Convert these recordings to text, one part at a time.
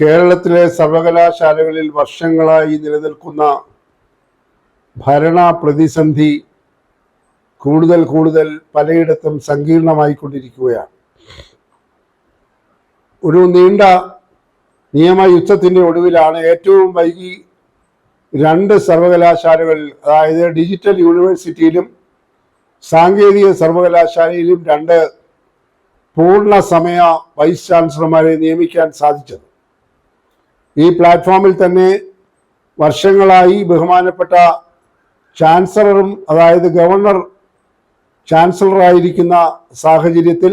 കേരളത്തിലെ സർവകലാശാലകളിൽ വർഷങ്ങളായി നിലനിൽക്കുന്ന ഭരണ പ്രതിസന്ധി കൂടുതൽ പലയിടത്തും സങ്കീർണമായിക്കൊണ്ടിരിക്കുകയാണ്. ഒരു നീണ്ട നിയമയുദ്ധത്തിൻ്റെ ഒടുവിലാണ് ഏറ്റവും വൈകി 2 സർവകലാശാലകൾ, അതായത് ഡിജിറ്റൽ യൂണിവേഴ്സിറ്റിയിലും സാങ്കേതിക സർവകലാശാലയിലും 2 പൂർണ്ണ സമയ വൈസ് ചാൻസലർമാരെ നിയമിക്കാൻ സാധിച്ചത്. ഈ പ്ലാറ്റ്ഫോമിൽ തന്നെ വർഷങ്ങളായി ബഹുമാനപ്പെട്ട ചാൻസലറും, അതായത് ഗവർണർ ചാൻസലറായിരിക്കുന്ന സാഹചര്യത്തിൽ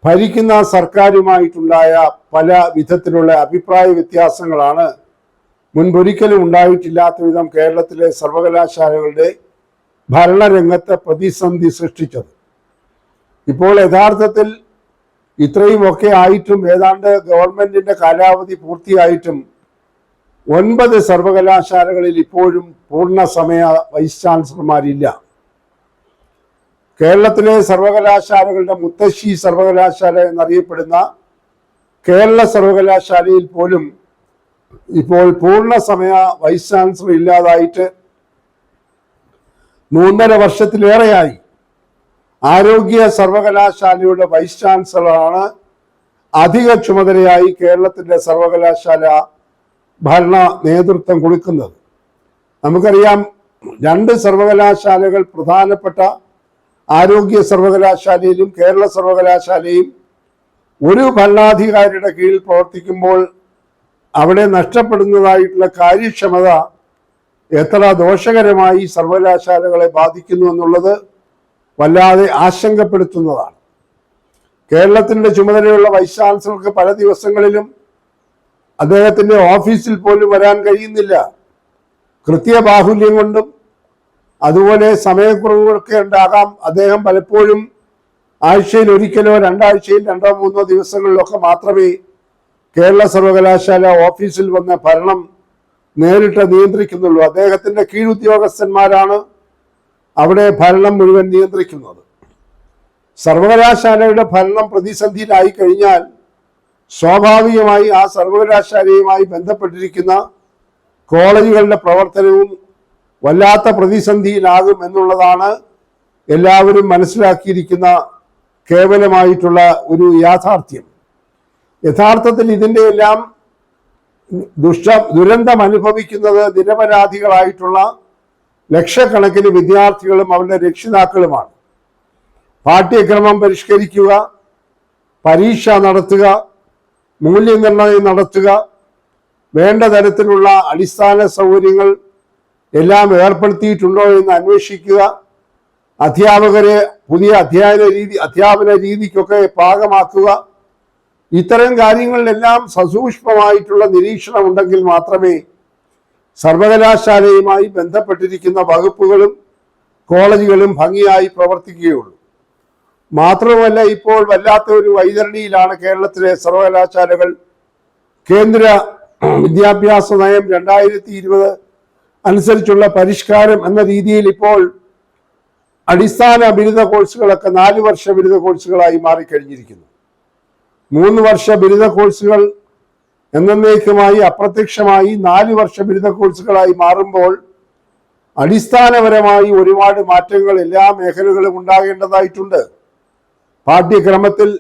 ഭരിക്കുന്ന സർക്കാരുമായിട്ടുണ്ടായ പല വിധത്തിലുള്ള അഭിപ്രായ വ്യത്യാസങ്ങളാണ് മുൻപൊരിക്കലും ഉണ്ടായിട്ടില്ലാത്ത വിധം കേരളത്തിലെ സർവകലാശാലകളുടെ ഭരണരംഗത്ത് പ്രതിസന്ധി സൃഷ്ടിച്ചത്. ഇപ്പോൾ യഥാർത്ഥത്തിൽ ഇത്രയുമൊക്കെ ആയിട്ടും, ഏതാണ്ട് ഗവൺമെന്റിന്റെ കാലാവധി പൂർത്തിയായിട്ടും 9 സർവകലാശാലകളിൽ ഇപ്പോഴും പൂർണ്ണ സമയ വൈസ് ചാൻസലർമാരില്ല. കേരളത്തിലെ സർവകലാശാലകളുടെ മുത്തശ്ശി സർവകലാശാല എന്നറിയപ്പെടുന്ന കേരള സർവകലാശാലയിൽ പോലും ഇപ്പോൾ പൂർണ്ണ സമയ വൈസ് ചാൻസലർ ഇല്ലാതായിട്ട് 3.5 വർഷത്തിലേറെയായി. ആരോഗ്യ സർവകലാശാലയുടെ വൈസ് ചാൻസലറാണ് അധിക ചുമതലയായി കേരളത്തിൻ്റെ സർവകലാശാല ഭരണ നേതൃത്വം കൊടുക്കുന്നത്. നമുക്കറിയാം, 2 സർവകലാശാലകൾ, പ്രധാനപ്പെട്ട ആരോഗ്യ സർവകലാശാലയിലും കേരള സർവകലാശാലയും ഒരു ഭരണാധികാരിയുടെ കീഴിൽ പ്രവർത്തിക്കുമ്പോൾ അവിടെ നഷ്ടപ്പെടുന്നതായിട്ടുള്ള കാര്യക്ഷമത എത്ര ദോഷകരമായി സർവകലാശാലകളെ ബാധിക്കുന്നു എന്നുള്ളത് വല്ലാതെ ആശങ്കപ്പെടുത്തുന്നതാണ്. കേരളത്തിൻ്റെ ചുമതലയുള്ള വൈസ് ചാൻസലർക്ക് പല ദിവസങ്ങളിലും അദ്ദേഹത്തിൻ്റെ ഓഫീസിൽ പോലും വരാൻ കഴിയുന്നില്ല. കൃത്യബാഹുല്യം കൊണ്ടും അതുപോലെ സമയക്കുറവുകളൊക്കെ ഉണ്ടാകാം. അദ്ദേഹം പലപ്പോഴും ആഴ്ചയിൽ ഒരിക്കലോ 2 ആഴ്ചയിൽ 2-3 ദിവസങ്ങളിലൊക്കെ മാത്രമേ കേരള സർവകലാശാല ഓഫീസിൽ വന്ന ഭരണം നേരിട്ട് നിയന്ത്രിക്കുന്നുള്ളൂ. അദ്ദേഹത്തിൻ്റെ കീഴുദ്യോഗസ്ഥന്മാരാണ് അവിടെ ഭരണം മുഴുവൻ നിയന്ത്രിക്കുന്നത്. സർവകലാശാലയുടെ ഭരണം പ്രതിസന്ധിയിലായി കഴിഞ്ഞാൽ സ്വാഭാവികമായി ആ സർവകലാശാലയുമായി ബന്ധപ്പെട്ടിരിക്കുന്ന കോളേജുകളുടെ പ്രവർത്തനവും വല്ലാത്ത പ്രതിസന്ധിയിലാകും എന്നുള്ളതാണ് എല്ലാവരും മനസ്സിലാക്കിയിരിക്കുന്ന കേവലമായിട്ടുള്ള ഒരു യാഥാർത്ഥ്യം. യഥാർത്ഥത്തിൽ ഇതിൻ്റെ എല്ലാം ദുരന്തം അനുഭവിക്കുന്നത് നിരപരാധികളായിട്ടുള്ള ലക്ഷക്കണക്കിന് വിദ്യാർത്ഥികളും അവരുടെ രക്ഷിതാക്കളുമാണ്. പാഠ്യക്രമം പരിഷ്കരിക്കുക, പരീക്ഷ നടത്തുക, മൂല്യനിർണ്ണയം നടത്തുക, വേണ്ട തരത്തിലുള്ള അടിസ്ഥാന സൗകര്യങ്ങൾ എല്ലാം ഏർപ്പെടുത്തിയിട്ടുണ്ടോ എന്ന് അന്വേഷിക്കുക, അധ്യാപകരെ പുതിയ അധ്യാപന രീതിക്കൊക്കെ പാകമാക്കുക, ഇത്തരം കാര്യങ്ങളിലെല്ലാം സസൂക്ഷ്മമായിട്ടുള്ള നിരീക്ഷണം ഉണ്ടെങ്കിൽ മാത്രമേ സർവകലാശാലയുമായി ബന്ധപ്പെട്ടിരിക്കുന്ന വകുപ്പുകളും കോളേജുകളും ഭംഗിയായി പ്രവർത്തിക്കുകയുള്ളൂ. മാത്രമല്ല, ഇപ്പോൾ വല്ലാത്ത ഒരു വൈതരണിയിലാണ് കേരളത്തിലെ സർവകലാശാലകൾ. കേന്ദ്ര വിദ്യാഭ്യാസ നയം 2020 അനുസരിച്ചുള്ള പരിഷ്കാരം എന്ന രീതിയിൽ ഇപ്പോൾ അടിസ്ഥാന ബിരുദ കോഴ്സുകളൊക്കെ 4 വർഷ ബിരുദ കോഴ്സുകളായി മാറിക്കഴിഞ്ഞിരിക്കുന്നു. 3 വർഷ ബിരുദ കോഴ്സുകൾ എന്നേക്കുമായി അപ്രത്യക്ഷമായി 4 വർഷ ബിരുദ കോഴ്സുകളായി മാറുമ്പോൾ അടിസ്ഥാനപരമായി ഒരുപാട് മാറ്റങ്ങൾ എല്ലാ മേഖലകളും ഉണ്ടാകേണ്ടതായിട്ടുണ്ട്. പാഠ്യക്രമത്തിൽ,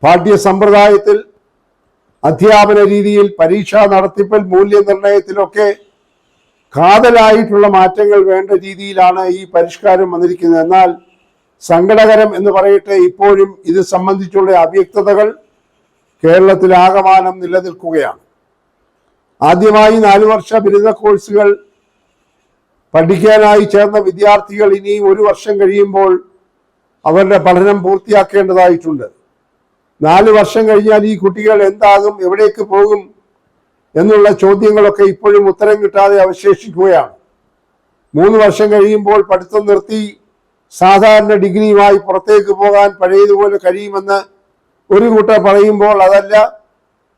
പാഠ്യസമ്പ്രദായത്തിൽ, അധ്യാപന രീതിയിൽ, പരീക്ഷാ നടത്തിപ്പിൽ, മൂല്യനിർണ്ണയത്തിലൊക്കെ കാതലായിട്ടുള്ള മാറ്റങ്ങൾ വേണ്ട രീതിയിലാണ് ഈ പരിഷ്കാരം വന്നിരിക്കുന്നത്. എന്നാൽ സങ്കടകരം എന്ന് പറയട്ടെ, ഇപ്പോഴും ഇത് സംബന്ധിച്ചുള്ള അവ്യക്തതകൾ കേരളത്തിൽ ആകമാനം നിലനിൽക്കുകയാണ്. ആദ്യമായി 4 വർഷ ബിരുദ കോഴ്സുകൾ പഠിക്കാനായി ചേർന്ന വിദ്യാർത്ഥികൾ ഇനിയും 1 വർഷം കഴിയുമ്പോൾ അവരുടെ പഠനം പൂർത്തിയാക്കേണ്ടതായിട്ടുണ്ട്. 4 വർഷം കഴിഞ്ഞാൽ ഈ കുട്ടികൾ എന്താകും, എവിടേക്ക് പോകും എന്നുള്ള ചോദ്യങ്ങളൊക്കെ ഇപ്പോഴും ഉത്തരം കിട്ടാതെ അവശേഷിക്കുകയാണ്. 3 വർഷം കഴിയുമ്പോൾ പഠിത്തം നിർത്തി സാധാരണ ഡിഗ്രിയുമായി പുറത്തേക്ക് പോകാൻ പഴയതുപോലെ കഴിയുമെന്ന് ഒരു കൂട്ടർ പറയുമ്പോൾ, അതല്ല,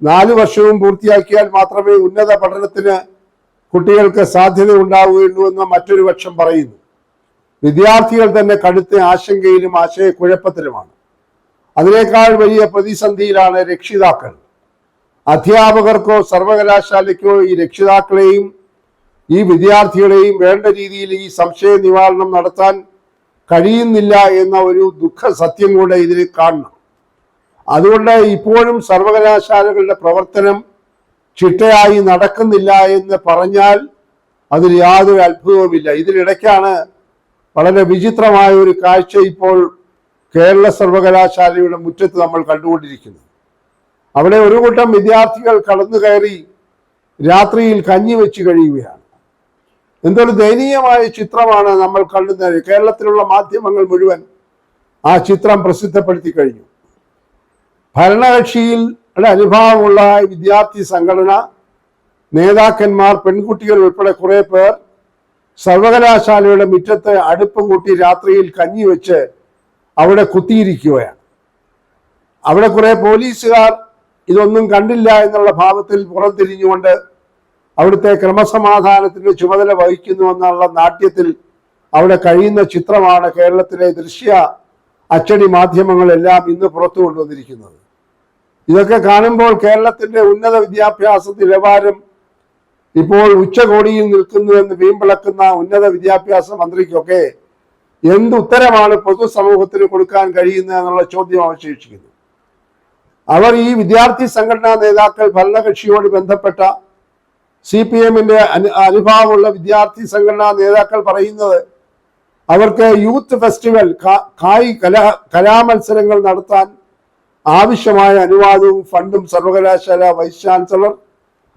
4 വർഷവും പൂർത്തിയാക്കിയാൽ മാത്രമേ ഉന്നത പഠനത്തിന് കുട്ടികൾക്ക് സാധ്യത ഉണ്ടാവുകയുള്ളൂ എന്ന് മറ്റൊരു പക്ഷം പറയുന്നു. വിദ്യാർത്ഥികൾ തന്നെ കടുത്ത ആശങ്കയിലും ആശയക്കുഴപ്പത്തിലുമാണ്. അതിനേക്കാൾ വലിയ പ്രതിസന്ധിയിലാണ് രക്ഷിതാക്കൾ. അധ്യാപകർക്കോ സർവകലാശാലയ്ക്കോ ഈ രക്ഷിതാക്കളെയും ഈ വിദ്യാർത്ഥികളെയും വേണ്ട രീതിയിൽ ഈ സംശയ നിവാരണം നടത്താൻ കഴിയുന്നില്ല എന്ന ഒരു ദുഃഖ സത്യം കൂടെ ഇതിൽ കാണണം. അതുകൊണ്ട് ഇപ്പോഴും സർവകലാശാലകളുടെ പ്രവർത്തനം ചിട്ടയായി നടക്കുന്നില്ല എന്ന് പറഞ്ഞാൽ അതിൽ യാതൊരു അത്ഭുതവുമില്ല. ഇതിനിടയ്ക്കാണ് വളരെ വിചിത്രമായ ഒരു കാഴ്ച ഇപ്പോൾ കേരള സർവകലാശാലയുടെ മുറ്റത്ത് നമ്മൾ കണ്ടുകൊണ്ടിരിക്കുന്നത്. അവിടെ ഒരു കൂട്ടം വിദ്യാർത്ഥികൾ കടന്നു കയറി രാത്രിയിൽ കഞ്ഞി വെച്ച് കഴിയുകയാണ്. എന്തൊരു ദയനീയമായ ചിത്രമാണ് നമ്മൾ കണ്ടുന്നത്. കേരളത്തിലുള്ള മാധ്യമങ്ങൾ മുഴുവൻ ആ ചിത്രം പ്രസിദ്ധപ്പെടുത്തി കഴിഞ്ഞു. ഭരണകക്ഷിയിൽ അനുഭാവമുള്ള വിദ്യാർത്ഥി സംഘടന നേതാക്കന്മാർ, പെൺകുട്ടികൾ ഉൾപ്പെടെ കുറെ പേർ സർവകലാശാലയുടെ മുറ്റത്ത് അടുപ്പ് കൂട്ടി രാത്രിയിൽ കഞ്ഞി വെച്ച് അവിടെ കുത്തിയിരിക്കുകയാണ്. അവിടെ കുറെ പോലീസുകാർ ഇതൊന്നും കണ്ടില്ല എന്നുള്ള ഭാവത്തിൽ പുറംതിരിഞ്ഞുകൊണ്ട് അവിടുത്തെ ക്രമസമാധാനത്തിന്റെ ചുമതല വഹിക്കുന്നു എന്നുള്ള നാട്യത്തിൽ അവിടെ കഴിയുന്ന ചിത്രമാണ് കേരളത്തിലെ ദൃശ്യ അച്ചടി മാധ്യമങ്ങളെല്ലാം ഇന്ന് പുറത്തു കൊണ്ടുവന്നിരിക്കുന്നത്. ഇതൊക്കെ കാണുമ്പോൾ കേരളത്തിന്റെ ഉന്നത വിദ്യാഭ്യാസ നിലവാരം ഇപ്പോൾ ഉച്ചകോടിയിൽ നിൽക്കുന്നു എന്ന് വീമ്പിളക്കുന്ന ഉന്നത വിദ്യാഭ്യാസ മന്ത്രിക്കൊക്കെ എന്തുത്തരമാണ് പൊതുസമൂഹത്തിന് കൊടുക്കാൻ കഴിയുന്നത് എന്നുള്ള ചോദ്യം അവശേഷിക്കുന്നു. അവർ ഈ വിദ്യാർത്ഥി സംഘടനാ നേതാക്കൾ ഭരണകക്ഷിയോട് ബന്ധപ്പെട്ട CPM-ന്റെ അനുഭാവമുള്ള വിദ്യാർത്ഥി സംഘടനാ നേതാക്കൾ പറയുന്നത് അവർക്ക് യൂത്ത് ഫെസ്റ്റിവൽ, കലാമത്സരങ്ങൾ നടത്താൻ ആവശ്യമായ അനുവാദവും ഫണ്ടും സർവകലാശാല വൈസ് ചാൻസലർ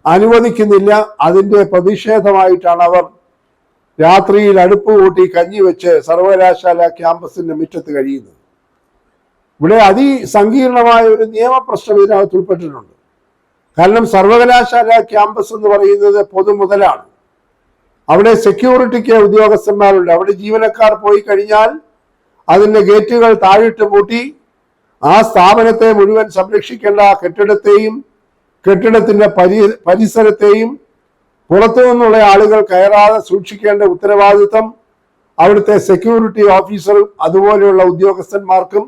അനുവദിക്കുന്നില്ല. അതിന്റെ പ്രതിഷേധമായിട്ടാണ് അവർ രാത്രിയിൽ അടുപ്പ് കൂട്ടി കഞ്ഞി വെച്ച് സർവകലാശാല ക്യാമ്പസിന്റെ മുറ്റത്ത് കഴിയുന്നത്. ഇവിടെ അതിസങ്കീർണമായ ഒരു നിയമപ്രശ്നം ഇതിനകത്ത് ഉൾപ്പെട്ടിട്ടുണ്ട്. കാരണം സർവകലാശാല ക്യാമ്പസ് എന്ന് പറയുന്നത് പൊതുമുതലാണ്. അവിടെ സെക്യൂരിറ്റിക്ക് ഉദ്യോഗസ്ഥന്മാരുണ്ട്. അവിടെ ജീവനക്കാർ പോയി കഴിഞ്ഞാൽ അതിന്റെ ഗേറ്റുകൾ താഴിട്ട് പൂട്ടി ആ സ്ഥാപനത്തെ മുഴുവൻ സംരക്ഷിക്കേണ്ട കെട്ടിടത്തെയും കെട്ടിടത്തിന്റെ പരിസരത്തെയും പുറത്തു നിന്നുള്ള ആളുകൾ കയറാതെ സൂക്ഷിക്കേണ്ട ഉത്തരവാദിത്വം അവിടുത്തെ സെക്യൂരിറ്റി ഓഫീസറും അതുപോലെയുള്ള ഉദ്യോഗസ്ഥന്മാർക്കും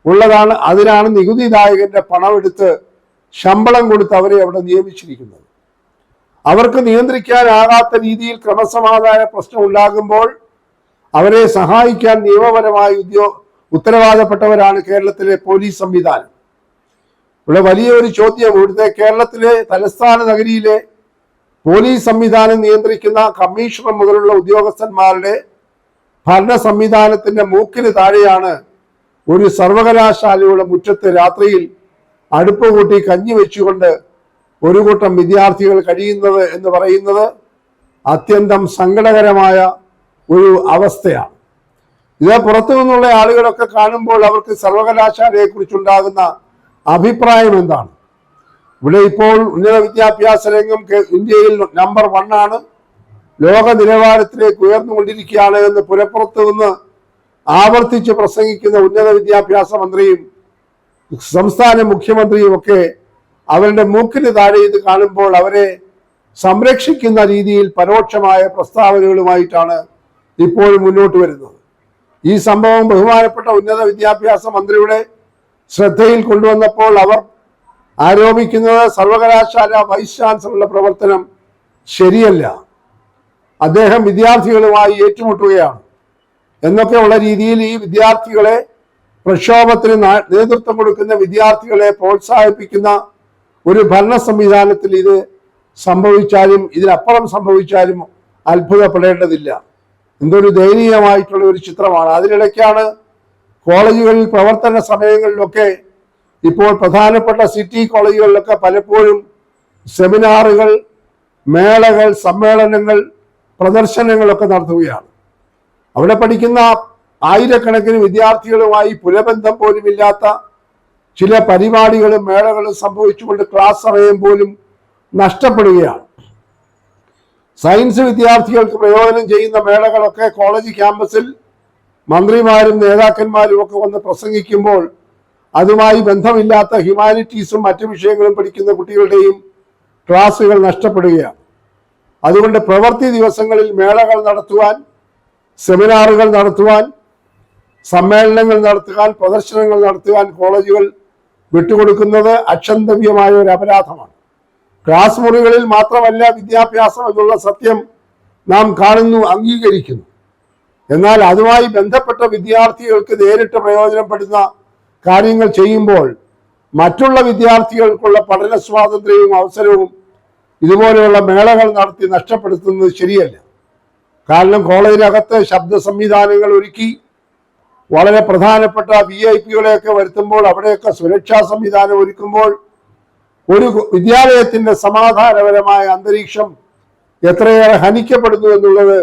ഉള്ളതാണ്. അതിനാണ് നികുതിദായകന്റെ പണമെടുത്ത് ശമ്പളം കൊടുത്ത് അവരെ അവിടെ നിയമിച്ചിരിക്കുന്നത്. അവർക്ക് നിയന്ത്രിക്കാനാകാത്ത രീതിയിൽ ക്രമസമാധാന പ്രശ്നം ഉണ്ടാകുമ്പോൾ അവരെ സഹായിക്കാൻ നിയമപരമായി ഉത്തരവാദപ്പെട്ടവരാണ് കേരളത്തിലെ പോലീസ് സംവിധാനം. ഇവിടെ വലിയൊരു ചോദ്യം, ഇവിടുത്തെ കേരളത്തിലെ തലസ്ഥാന നഗരിയിലെ പോലീസ് സംവിധാനം നിയന്ത്രിക്കുന്ന കമ്മീഷണർ മുതലുള്ള ഉദ്യോഗസ്ഥന്മാരുടെ ഭരണ സംവിധാനത്തിന്റെ മൂക്കിന് താഴെയാണ് ഒരു സർവകലാശാലയുടെ മുറ്റത്ത് രാത്രിയിൽ അടുപ്പ് കൂട്ടി കഞ്ഞി വെച്ചുകൊണ്ട് ഒരു കൂട്ടം വിദ്യാർത്ഥികൾ കഴിയുന്നത് എന്ന് പറയുന്നത് അത്യന്തം സങ്കടകരമായ ഒരു അവസ്ഥയാണ്. ഇത് പുറത്തു നിന്നുള്ള ആളുകളൊക്കെ കാണുമ്പോൾ അവർക്ക് സർവകലാശാലയെ കുറിച്ചുണ്ടാകുന്ന അഭിപ്രായം എന്താണ്? ഇവിടെ ഇപ്പോൾ ഉന്നത വിദ്യാഭ്യാസ രംഗം ഇന്ത്യയിൽ നമ്പർ 1 ആണ്, ലോക നിലവാരത്തിലേക്ക് ഉയർന്നുകൊണ്ടിരിക്കുകയാണ് എന്ന് പുരപ്പുറത്ത് നിന്ന് ആവർത്തിച്ച് പ്രസംഗിക്കുന്ന ഉന്നത വിദ്യാഭ്യാസ മന്ത്രിയും സംസ്ഥാന മുഖ്യമന്ത്രിയും ഒക്കെ അവരുടെ മൂക്കിന് താഴെ ഇത് കാണുമ്പോൾ അവരെ സംരക്ഷിക്കുന്ന രീതിയിൽ പരോക്ഷമായ പ്രസ്താവനകളുമായിട്ടാണ് ഇപ്പോൾ മുന്നോട്ട് വരുന്നത്. ഈ സംഭവം ബഹുമാനപ്പെട്ട ഉന്നത വിദ്യാഭ്യാസ മന്ത്രിയുടെ ശ്രദ്ധയിൽ കൊണ്ടുവന്നപ്പോൾ അവർ ആരോപിക്കുന്നത് സർവകലാശാല വൈസ് ചാൻസലറുടെ പ്രവർത്തനം ശരിയല്ല, അദ്ദേഹം വിദ്യാർത്ഥികളുമായി ഏറ്റുമുട്ടുകയാണ് എന്നൊക്കെയുള്ള രീതിയിൽ ഈ വിദ്യാർത്ഥികളെ, പ്രക്ഷോഭത്തിന് നേതൃത്വം കൊടുക്കുന്ന വിദ്യാർത്ഥികളെ പ്രോത്സാഹിപ്പിക്കുന്ന ഒരു ഭരണ സംവിധാനത്തിൽ ഇത് സംഭവിച്ചാലും ഇതിനപ്പുറം സംഭവിച്ചാലും അത്ഭുതപ്പെടേണ്ടതില്ല. എന്തൊരു ദയനീയമായിട്ടുള്ള ഒരു ചിത്രമാണ്. അതിനിടയ്ക്കാണ് കോളേജുകളിൽ പ്രവർത്തന സമയങ്ങളിലൊക്കെ ഇപ്പോൾ പ്രധാനപ്പെട്ട സിറ്റി കോളേജുകളിലൊക്കെ പലപ്പോഴും സെമിനാറുകൾ, മേളകൾ, സമ്മേളനങ്ങൾ, പ്രദർശനങ്ങളൊക്കെ നടത്തുകയാണ്. അവിടെ പഠിക്കുന്ന ആയിരക്കണക്കിന് വിദ്യാർത്ഥികളുമായി പുലബന്ധം പോലും ഇല്ലാത്ത ചില പരിപാടികളും മേളകളും സംഭവിച്ചുകൊണ്ട് ക്ലാസ് സമയം പോലും നഷ്ടപ്പെടുകയാണ്. സയൻസ് വിദ്യാർത്ഥികൾക്ക് പ്രയോജനം ചെയ്യുന്ന മേളകളൊക്കെ കോളേജ് ക്യാമ്പസിൽ മന്ത്രിമാരും നേതാക്കന്മാരും ഒക്കെ വന്ന് പ്രസംഗിക്കുമ്പോൾ അതുമായി ബന്ധമില്ലാത്ത ഹ്യൂമാനിറ്റീസും മറ്റു വിഷയങ്ങളും പഠിക്കുന്ന കുട്ടികളുടെയും ക്ലാസുകൾ നഷ്ടപ്പെടുകയാണ്. അതുകൊണ്ട് പ്രവൃത്തി ദിവസങ്ങളിൽ മേളകൾ നടത്തുവാൻ, സെമിനാറുകൾ നടത്തുവാൻ, സമ്മേളനങ്ങൾ നടത്തുവാൻ, പ്രദർശനങ്ങൾ നടത്തുവാൻ കോളേജുകൾ വിട്ടുകൊടുക്കുന്നത് അക്ഷന്തവ്യമായ ഒരു അപരാധമാണ്. ക്ലാസ് മുറികളിൽ മാത്രമല്ല വിദ്യാഭ്യാസം എന്നുള്ള സത്യം നാം കാണുന്നു, അംഗീകരിക്കുന്നു. എന്നാൽ അതുമായി ബന്ധപ്പെട്ട വിദ്യാർത്ഥികൾക്ക് നേരിട്ട് പ്രയോജനപ്പെടുന്ന കാര്യങ്ങൾ ചെയ്യുമ്പോൾ മറ്റുള്ള വിദ്യാർത്ഥികൾക്കുള്ള പഠന സ്വാതന്ത്ര്യവും അവസരവും ഇതുപോലെയുള്ള മേളകൾ നടത്തി നഷ്ടപ്പെടുത്തുന്നത് ശരിയല്ല. കാരണം കോളേജിനകത്ത് ശബ്ദ സംവിധാനങ്ങൾ ഒരുക്കി വളരെ പ്രധാനപ്പെട്ട VIP-കളെയൊക്കെ വരുത്തുമ്പോൾ അവിടെയൊക്കെ സുരക്ഷാ സംവിധാനം ഒരുക്കുമ്പോൾ ഒരു വിദ്യാലയത്തിന്റെ സമാധാനപരമായ അന്തരീക്ഷം എത്രയേറെ ഹനിക്കപ്പെടുന്നു എന്നുള്ളത്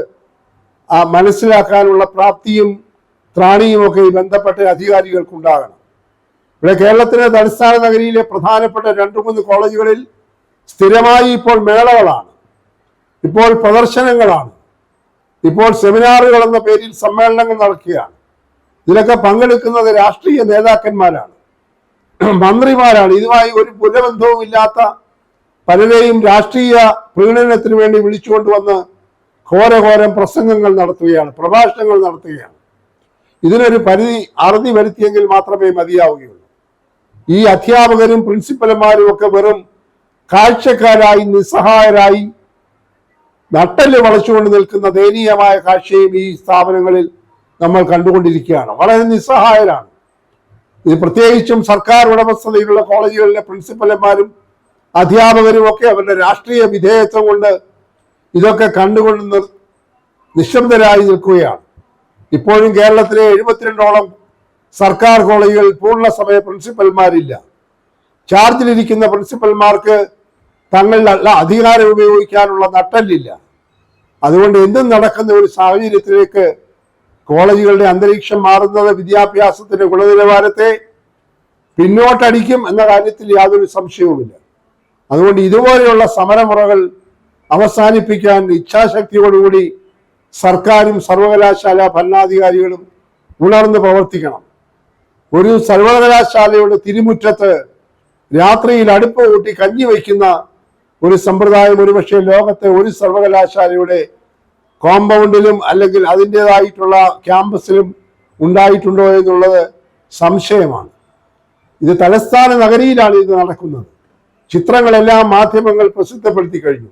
മനസ്സിലാക്കാനുള്ള പ്രാപ്തിയും ത്രാണിയും ഒക്കെ ഈ ബന്ധപ്പെട്ട അധികാരികൾക്കുണ്ടാകണം. ഇവിടെ കേരളത്തിലെ തലസ്ഥാന നഗരിയിലെ പ്രധാനപ്പെട്ട 2-3 കോളേജുകളിൽ സ്ഥിരമായി ഇപ്പോൾ മേളകളാണ്, ഇപ്പോൾ പ്രദർശനങ്ങളാണ്, ഇപ്പോൾ സെമിനാറുകൾ എന്ന പേരിൽ സമ്മേളനങ്ങൾ നടക്കുകയാണ്. ഇതിലൊക്കെ പങ്കെടുക്കുന്നത് രാഷ്ട്രീയ നേതാക്കന്മാരാണ്, മന്ത്രിമാരാണ്. ഇതുമായി ഒരു പുലബന്ധവും ഇല്ലാത്ത പലരെയും രാഷ്ട്രീയ പ്രീണനത്തിന് വേണ്ടി വിളിച്ചുകൊണ്ടുവന്ന് ഘോരഘോരം പ്രസംഗങ്ങൾ നടത്തുകയാണ്, പ്രഭാഷണങ്ങൾ നടത്തുകയാണ്. ഇതിനൊരു അറുതി വരുത്തിയെങ്കിൽ മാത്രമേ മതിയാവുകയുള്ളൂ. ഈ അധ്യാപകരും പ്രിൻസിപ്പൽമാരും ഒക്കെ വെറും കാഴ്ചക്കാരായി, നിസ്സഹായരായി, നട്ടല് വളച്ചുകൊണ്ട് നിൽക്കുന്ന ദയനീയമായ കാഴ്ചയും ഈ സ്ഥാപനങ്ങളിൽ നമ്മൾ കണ്ടുകൊണ്ടിരിക്കുകയാണ്. വളരെ നിസ്സഹായരാണ്. ഇത് പ്രത്യേകിച്ചും സർക്കാർ ഉടമസ്ഥതയിലുള്ള കോളേജുകളിലെ പ്രിൻസിപ്പൽമാരും അധ്യാപകരും ഒക്കെ അവരുടെ രാഷ്ട്രീയ വിധേയത്വം കൊണ്ട് ഇതൊക്കെ കണ്ടുകൊണ്ട് നിശബ്ദരായി നിൽക്കുകയാണ്. ഇപ്പോഴും കേരളത്തിലെ 72ഓളം സർക്കാർ കോളേജുകളിൽ പൂർണ്ണ സമയ പ്രിൻസിപ്പൽമാരില്ല. ചാർജിലിരിക്കുന്ന പ്രിൻസിപ്പൽമാർക്ക് തങ്ങളുടെ അധികാരം ഉപയോഗിക്കാനുള്ള നട്ടല്ലില്ല. അതുകൊണ്ട് എന്തും നടക്കുന്ന ഒരു സാഹചര്യത്തിലേക്ക് കോളേജുകളുടെ അന്തരീക്ഷം മാറുന്നത് വിദ്യാഭ്യാസത്തിന്റെ ഗുണനിലവാരത്തെ പിന്നോട്ടടിക്കും എന്ന കാര്യത്തിൽ യാതൊരു സംശയവുമില്ല. അതുകൊണ്ട് ഇതുപോലെയുള്ള സമരമുറകൾ അവസാനിപ്പിക്കാൻ ഇച്ഛാശക്തിയോടുകൂടി സർക്കാരും സർവകലാശാല ഭരണാധികാരികളും ഉണർന്ന് പ്രവർത്തിക്കണം. ഒരു സർവകലാശാലയുടെ തിരുമുറ്റത്ത് രാത്രിയിൽ അടുപ്പ് കൂട്ടി കഞ്ഞി വയ്ക്കുന്ന ഒരു സമ്പ്രദായം ഒരുപക്ഷെ ലോകത്തെ ഒരു സർവകലാശാലയുടെ കോമ്പൗണ്ടിലും അല്ലെങ്കിൽ അതിൻ്റെതായിട്ടുള്ള ക്യാമ്പസിലും ഉണ്ടായിട്ടുണ്ടോ എന്നുള്ളത് സംശയമാണ്. ഇത് തലസ്ഥാന നഗരിയിലാണ് ഇത് നടക്കുന്നത്. ചിത്രങ്ങളെല്ലാം മാധ്യമങ്ങൾ പ്രസിദ്ധപ്പെടുത്തി കഴിഞ്ഞു.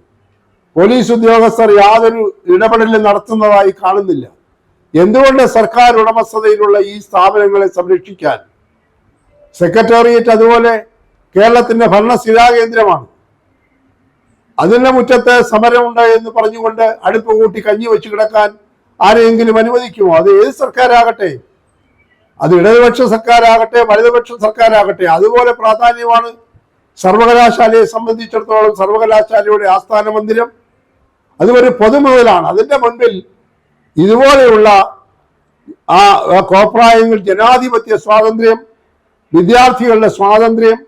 പോലീസ് ഉദ്യോഗസ്ഥർ യാതൊരു ഇടപെടലും നടത്തുന്നതായി കാണുന്നില്ല. എന്തുകൊണ്ട് സർക്കാർ ഉടമസ്ഥതയിലുള്ള ഈ സ്ഥാപനങ്ങളെ സംരക്ഷിക്കാൻ? സെക്രട്ടേറിയറ്റ് അതുപോലെ കേരളത്തിന്റെ ഭരണസ്ഥിരാകേന്ദ്രമാണ്. അതിന്റെ മുറ്റത്ത് സമരമുണ്ട് എന്ന് പറഞ്ഞുകൊണ്ട് അടുപ്പ് കൂട്ടി കഞ്ഞി വെച്ച് കിടക്കാൻ ആരെയെങ്കിലും അനുവദിക്കുമോ? അത് ഏത് സർക്കാരാകട്ടെ, അത് ഇടതുപക്ഷ സർക്കാരാകട്ടെ വലതുപക്ഷ സർക്കാരാകട്ടെ, അതുപോലെ പ്രാധാന്യമാണ് സർവകലാശാലയെ സംബന്ധിച്ചിടത്തോളം. സർവകലാശാലയുടെ ആസ്ഥാന മന്ദിരം അതൊരു പൊതുമുതലാണ്. അതിന്റെ മുൻപിൽ ഇതുപോലെയുള്ള കോപ്രായങ്ങൾ, ജനാധിപത്യ സ്വാതന്ത്ര്യം, വിദ്യാർത്ഥികളുടെ സ്വാതന്ത്ര്യം,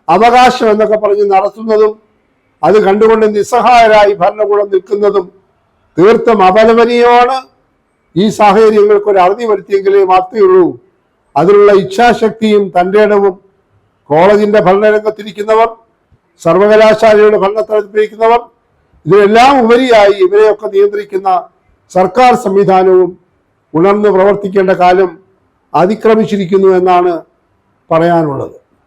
അവകാശം എന്നൊക്കെ പറഞ്ഞ് നടത്തുന്നതും അത് കണ്ടുകൊണ്ട് നിസ്സഹായരായി ഭരണകൂടം നിൽക്കുന്നതും തീർത്തും അപലപനീയമാണ്. ഈ സാഹചര്യങ്ങൾക്ക് ഒരു അറുതി വരുത്തിയെങ്കിലേ മാത്രമേ അതിനുള്ള ഇച്ഛാശക്തിയും തൻ്റെ ഇടവും കോളേജിന്റെ ഭരണരംഗത്തിരിക്കുന്നവർ, സർവകലാശാലയുടെ ഭരണത്തലത്തിരിക്കുന്നവർ, ഇതിനെല്ലാം ഉപരിയായി ഇവരെയൊക്കെ നിയന്ത്രിക്കുന്ന സർക്കാർ സംവിധാനവും ഉണർന്ന് പ്രവർത്തിക്കേണ്ട കാലം അതിക്രമിച്ചിരിക്കുന്നു എന്നാണ് പറയാനുള്ളത്.